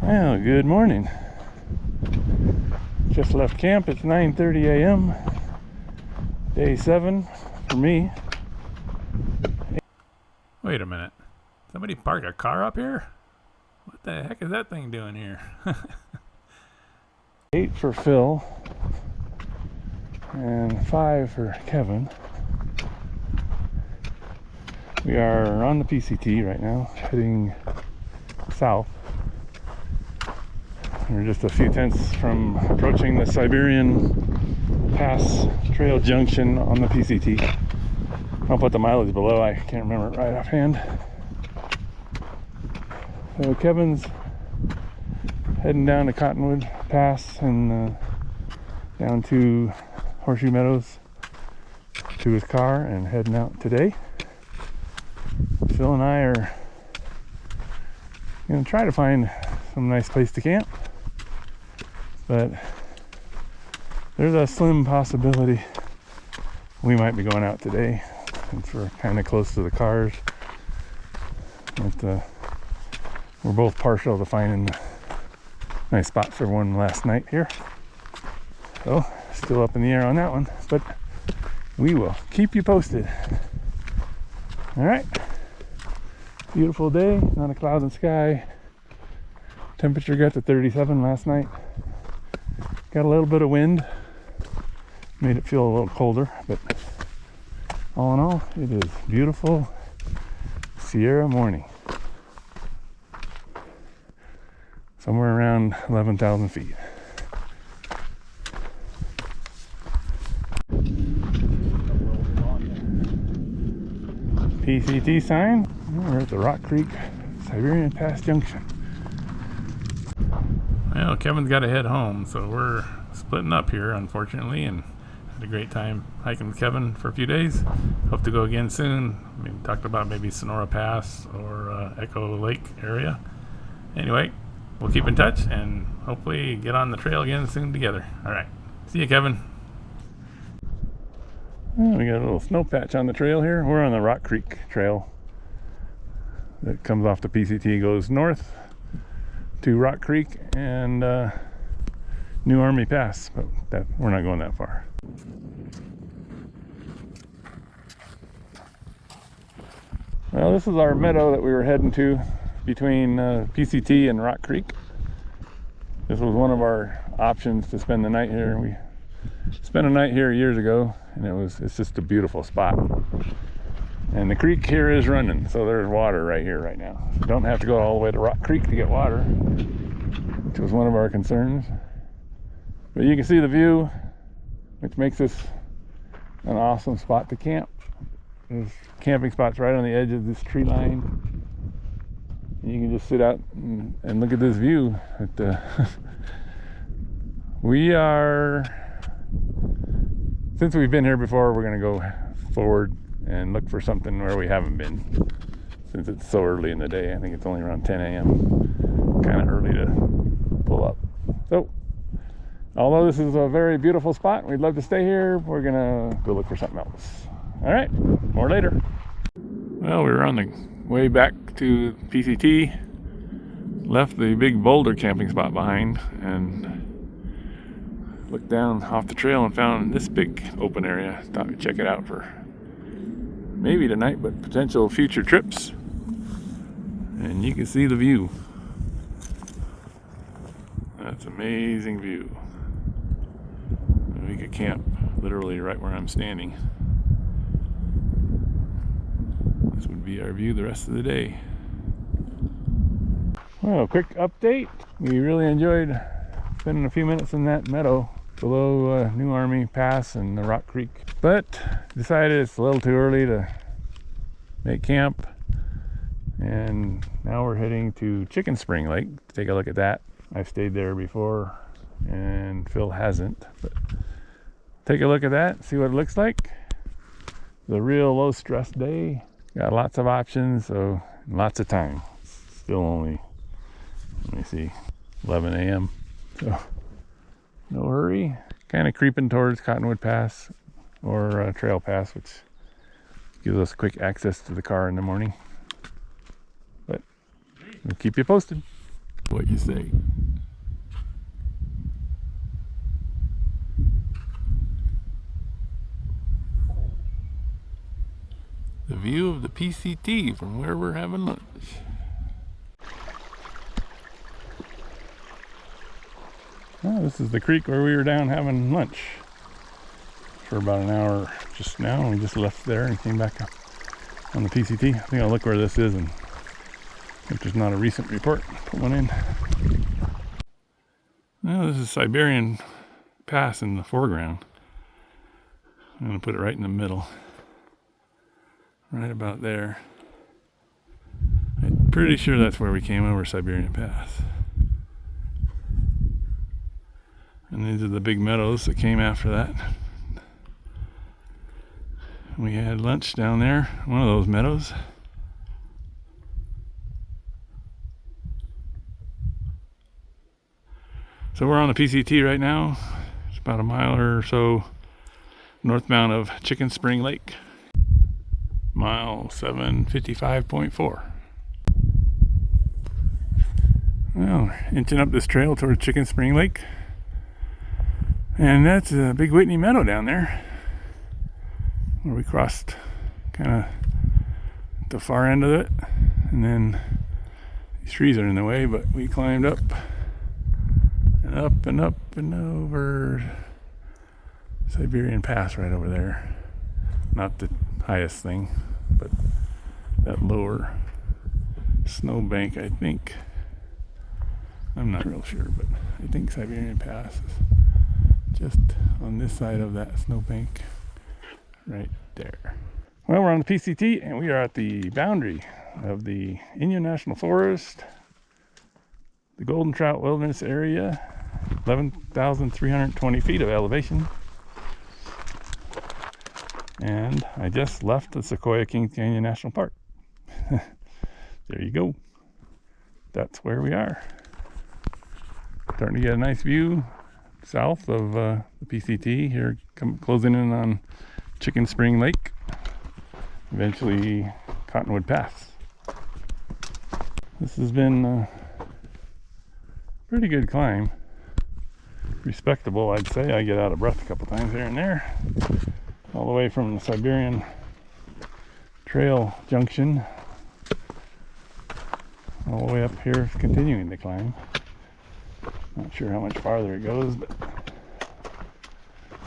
Well, good morning. Just left camp. It's 9:30 a.m. Day 7 for me. Wait a minute. Somebody park a car up here? What the heck is that thing doing here? 8 for Phil and 5 for Kevin. We are on the PCT right now, heading south. We're just a few tenths from approaching the Siberian Pass Trail Junction on the PCT. I'll put the mileage below, I can't remember it right offhand. So Kevin's heading down to Cottonwood Pass and down to Horseshoe Meadows to his car and heading out today. Phil and I are going to try to find some nice place to camp, but there's a slim possibility we might be going out today since we're kind of close to the cars. But we're both partial to finding a nice spot for one last night here. So still up in the air on that one, but we will keep you posted. All right. Beautiful day, not a cloud in the sky. Temperature got to 37 last night. Got a little bit of wind. Made it feel a little colder, but all in all, it is beautiful Sierra morning. Somewhere around 11,000 feet. PCT sign. We're at the Rock Creek Siberian Pass Junction. Well, Kevin's got to head home, so we're splitting up here, unfortunately, and had a great time hiking with Kevin for a few days. Hope to go again soon. I mean, talked about maybe Sonora Pass or Echo Lake area. Anyway, we'll keep in touch and hopefully get on the trail again soon together. All right. See you, Kevin. Oh, we got a little snow patch on the trail here. We're on the Rock Creek Trail that comes off the PCT, goes north to Rock Creek and New Army Pass, but we're not going that far. Well, this is our meadow that we were heading to between PCT and Rock Creek. This was one of our options to spend the night here. We spent a night here years ago, and it's just a beautiful spot. And the creek here is running, so there's water right here right now. So don't have to go all the way to Rock Creek to get water, which was one of our concerns. But you can see the view, which makes this an awesome spot to camp. There's camping spots right on the edge of this tree line. You can just sit out and look at this view. We are, since we've been here before, we're going to go forward and look for something where we haven't been, since it's so early in the day. I think it's only around 10 a.m. Kind of early to pull up. So, although this is a very beautiful spot, we'd love to stay here, we're gonna go look for something else. All right, more later. Well, we were on the way back to PCT, left the big boulder camping spot behind, and looked down off the trail and found this big open area. Thought we'd check it out for maybe tonight, but potential future trips. And you can see the view. That's amazing view. We could camp literally right where I'm standing. This would be our view the rest of the day. Well, quick update. We really enjoyed spending a few minutes in that meadow below New Army Pass and the Rock Creek, but decided it's a little too early to make camp, and now we're heading to Chicken Spring Lake to take a look at that. I've stayed there before and Phil hasn't, but take a look at that, see what it looks like. The real low stress day, got lots of options, so lots of time. Still only, let me see, 11 a.m. so no hurry. Kind of creeping towards Cottonwood Pass or Trail Pass, which Gives us quick access to the car in the morning. But we'll keep you posted. What you say? The view of the PCT from where we're having lunch. Well, this is the creek where we were down having lunch for about an hour just now. We just left there and came back up on the PCT. I think I'll look where this is, and if there's not a recent report, put one in. Well, this is Siberian Pass in the foreground. I'm going to put it right in the middle. Right about there. I'm pretty sure that's where we came over Siberian Pass. And these are the big meadows that came after that. We had lunch down there, one of those meadows. So we're on the PCT right now. It's about a mile or so northbound of Chicken Spring Lake. Mile 755.4. Well, inching up this trail towards Chicken Spring Lake. And that's a big Whitney meadow down there, where we crossed kind of the far end of it. And then these trees are in the way, but we climbed up and up and up and over Siberian Pass right over there. Not the highest thing, but that lower snowbank, I think. I'm not real sure, but I think Siberian Pass is just on this side of that snowbank right there. Well, we're on the PCT and we are at the boundary of the Inyo National Forest, the Golden Trout Wilderness Area, 11,320 feet of elevation. And I just left the Sequoia Kings Canyon National Park. There you go. That's where we are. Starting to get a nice view south of the PCT here, closing in on Chicken Spring Lake, eventually Cottonwood Pass. This has been a pretty good climb. Respectable, I'd say. I get out of breath a couple times here and there. All the way from the Siberian Trail Junction all the way up here, continuing the climb. Not sure how much farther it goes, but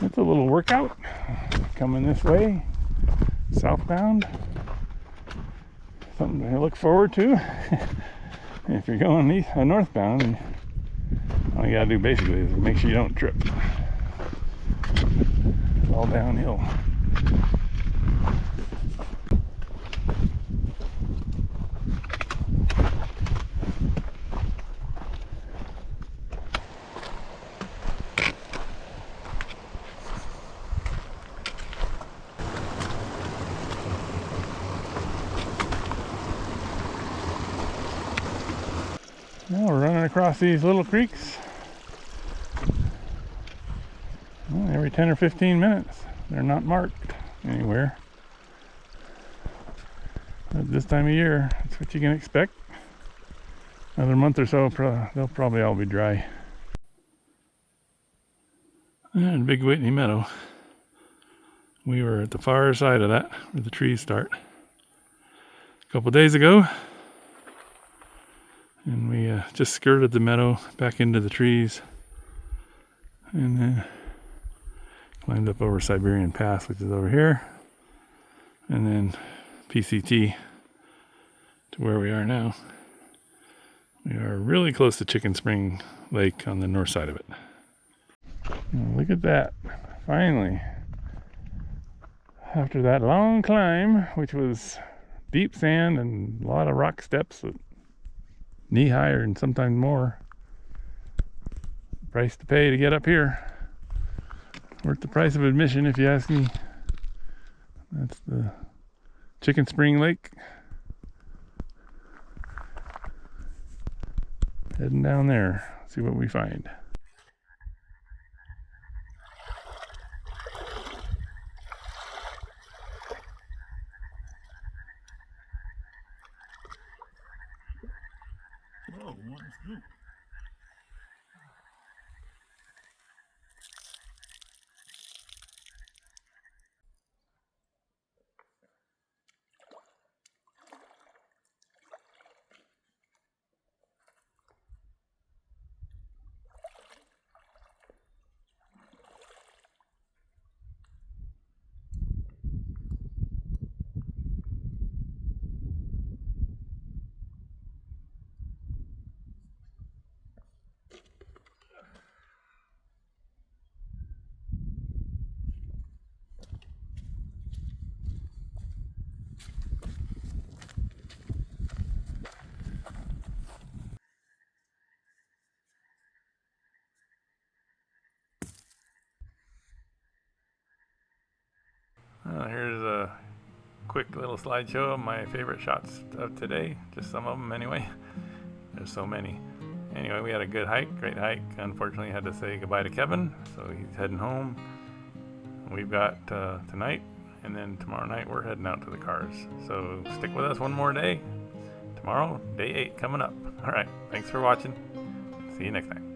it's a little workout coming this way, southbound. Something to look forward to. If you're going northbound, all you gotta do basically is make sure you don't trip. It's all downhill. Now we're running across these little creeks every 10 or 15 minutes. They're not marked anywhere. But this time of year, that's what you can expect. Another month or so, they'll probably all be dry. And Big Whitney Meadow. We were at the far side of that, where the trees start, a couple days ago. And we just skirted the meadow back into the trees and then climbed up over Siberian Pass, which is over here, and then PCT to where we are now. We are really close to Chicken Spring Lake on the north side of it. Oh, look at that. Finally, after that long climb, which was deep sand and a lot of rock steps that knee high and sometimes more. Price to pay to get up here. Worth the price of admission, if you ask me. That's the Chicken Spring Lake. Heading down there, see what we find. Here's a quick little slideshow of my favorite shots of today. Just some of them anyway. There's so many. Anyway, we had a good hike, great hike. Unfortunately, had to say goodbye to Kevin, so he's heading home. We've got tonight, and then tomorrow night we're heading out to the cars. So stick with us one more day. Tomorrow, day 8 coming up. All right, thanks for watching. See you next time.